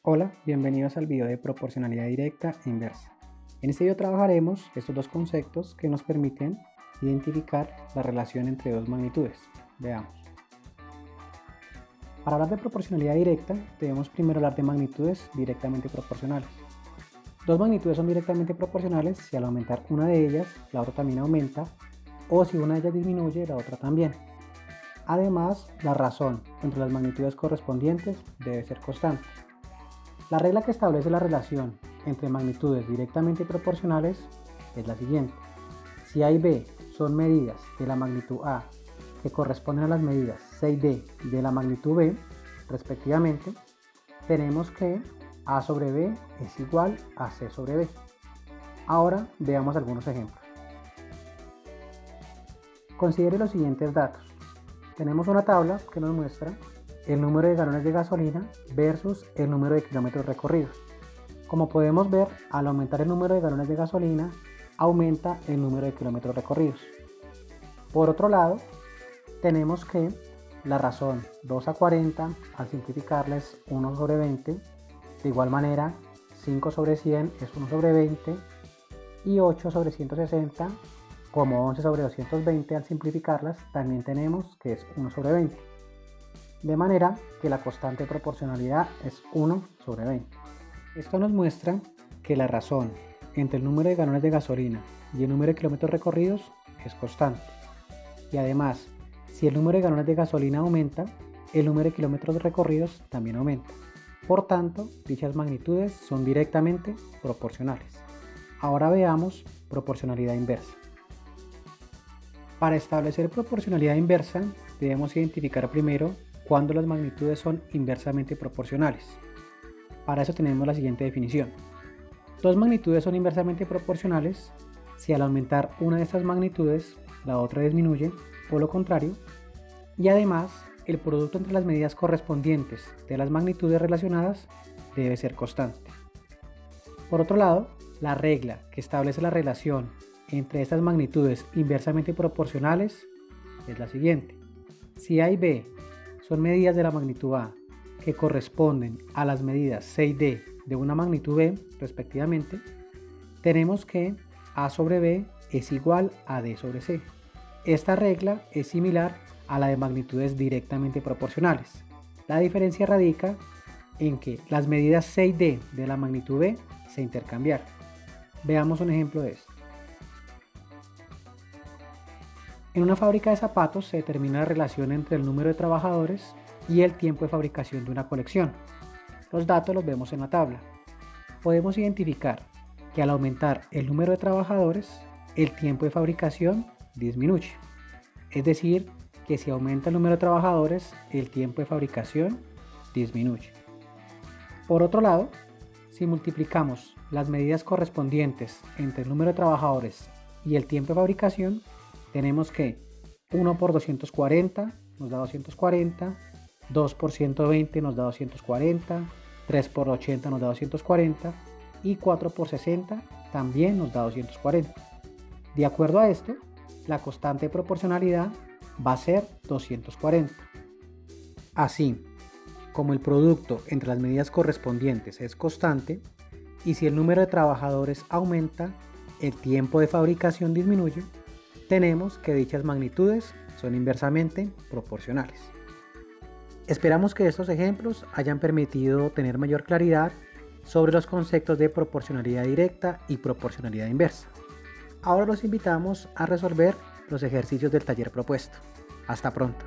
Hola, bienvenidos al video de proporcionalidad directa e inversa. En este video trabajaremos estos dos conceptos que nos permiten identificar la relación entre dos magnitudes. Veamos. Para hablar de proporcionalidad directa, debemos primero hablar de magnitudes directamente proporcionales. Dos magnitudes son directamente proporcionales si al aumentar una de ellas, la otra también aumenta, o si una de ellas disminuye, la otra también. Además, la razón entre las magnitudes correspondientes debe ser constante. La regla que establece la relación entre magnitudes directamente proporcionales es la siguiente. Si A y B son medidas de la magnitud A que corresponden a las medidas C y D de la magnitud B, respectivamente, tenemos que A sobre B es igual a C sobre B. Ahora veamos algunos ejemplos. Considere los siguientes datos. Tenemos una tabla que nos muestra el número de galones de gasolina versus el número de kilómetros recorridos. Como podemos ver, al aumentar el número de galones de gasolina, aumenta el número de kilómetros recorridos. Por otro lado, tenemos que la razón 2 a 40, al simplificarla es 1 sobre 20, de igual manera 5 sobre 100 es 1 sobre 20 y 8 sobre 160, como 11 sobre 220 al simplificarlas, también tenemos que es 1 sobre 20. De manera que la constante de proporcionalidad es 1 sobre 20. Esto nos muestra que la razón entre el número de galones de gasolina y el número de kilómetros recorridos es constante. Y además, si el número de galones de gasolina aumenta, el número de kilómetros recorridos también aumenta. Por tanto, dichas magnitudes son directamente proporcionales. Ahora veamos proporcionalidad inversa. Para establecer proporcionalidad inversa, debemos identificar primero cuando las magnitudes son inversamente proporcionales. Para eso tenemos la siguiente definición. Dos magnitudes son inversamente proporcionales si al aumentar una de estas magnitudes, la otra disminuye, o lo contrario, y además el producto entre las medidas correspondientes de las magnitudes relacionadas debe ser constante. Por otro lado, la regla que establece la relación entre estas magnitudes inversamente proporcionales es la siguiente. Si A y B son medidas de la magnitud A que corresponden a las medidas C y D de una magnitud B, respectivamente, tenemos que A sobre B es igual a D sobre C. Esta regla es similar a la de magnitudes directamente proporcionales. La diferencia radica en que las medidas C y D de la magnitud B se intercambiaron. Veamos un ejemplo de esto. En una fábrica de zapatos se determina la relación entre el número de trabajadores y el tiempo de fabricación de una colección. Los datos los vemos en la tabla. Podemos identificar que al aumentar el número de trabajadores, el tiempo de fabricación disminuye. Es decir, que si aumenta el número de trabajadores, el tiempo de fabricación disminuye. Por otro lado, si multiplicamos las medidas correspondientes entre el número de trabajadores y el tiempo de fabricación, tenemos que 1 por 240 nos da 240, 2 por 120 nos da 240, 3 por 80 nos da 240 y 4 por 60 también nos da 240. De acuerdo a esto, la constante de proporcionalidad va a ser 240. Así, como el producto entre las medidas correspondientes es constante y si el número de trabajadores aumenta, el tiempo de fabricación disminuye, tenemos que dichas magnitudes son inversamente proporcionales. Esperamos que estos ejemplos hayan permitido tener mayor claridad sobre los conceptos de proporcionalidad directa y proporcionalidad inversa. Ahora los invitamos a resolver los ejercicios del taller propuesto. Hasta pronto.